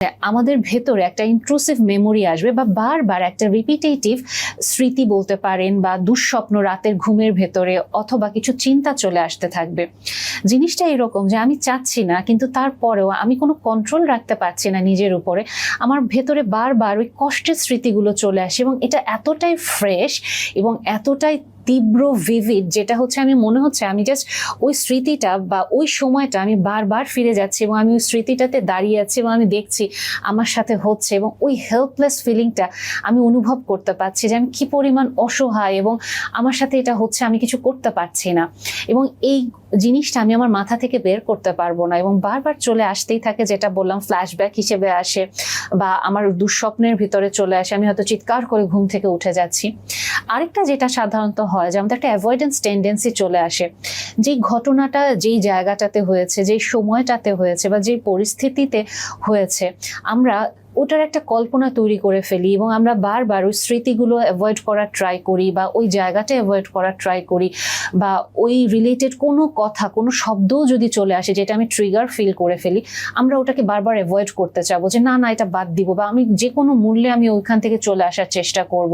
আমাদের ভেতরে একটা ইন্ট্রুসিভ মেমোরি আসবে বা বারবার একটা রিপিটেটিভ স্মৃতি বলতে পারেন বা দুঃস্বপ্ন রাতের ঘুমের ভেতরে অথবা কিছু চিন্তা চলে আসতে থাকবে। জিনিসটা এরকম যে আমি চাচ্ছি না, কিন্তু তারপরেও আমি কোনো কন্ট্রোল রাখতে পারছি না নিজের উপরে। আমার ভেতরে বারবার ওই কষ্টের স্মৃতিগুলো চলে আসে এবং এটা এতটাই ফ্রেশ এবং এতটাই তীব্র ভিভিড, যেটা হচ্ছে আমি মনে হচ্ছে আমি জাস্ট ওই স্মৃতিটা বা ওই সময়টা আমি বারবার ফিরে যাচ্ছি এবং আমি ওই স্মৃতিটাতে দাঁড়িয়ে আছি এবং আমি দেখছি আমার সাথে হচ্ছে এবং ওই হেল্পলেস ফিলিংটা আমি অনুভব করতে পারছি যে আমি কি পরিমাণ অসহায় এবং আমার সাথে এটা হচ্ছে, আমি কিছু করতে পারছি না এবং এই জিনিসটা আমি আমার মাথা থেকে বের করতে পারবো না এবং বারবার চলে আসতেই থাকে, যেটা বললাম ফ্ল্যাশব্যাক হিসেবে আসে বা আমার দুঃস্বপ্নের ভিতরে চলে আসে, আমি হয়তো চিৎকার করে ঘুম থেকে উঠে যাচ্ছি। আরেকটা যেটা সাধারণত হয় যে আমাদের একটা অ্যাভয়েডেন্স টেন্ডেন্সি চলে আসে, যেই ঘটনাটা যেই জায়গাটাতে হয়েছে, যেই সময়টাতে হয়েছে বা যেই পরিস্থিতিতে হয়েছে, আমরা ওটার একটা কল্পনা তৈরি করে ফেলি এবং আমরা বারবার ওই স্মৃতিগুলো অ্যাভয়েড করার ট্রাই করি বা ওই জায়গাটা অ্যাভয়েড করার ট্রাই করি বা ওই রিলেটেড কোনো কথা, কোনো শব্দও যদি চলে আসে যেটা আমি ট্রিগার ফিল করে ফেলি, আমরা ওটাকে বারবার অ্যাভয়েড করতে চাবো যে না না এটা বাদ দিব বা আমি যে কোনো মূল্যে আমি ওইখান থেকে চলে আসার চেষ্টা করব।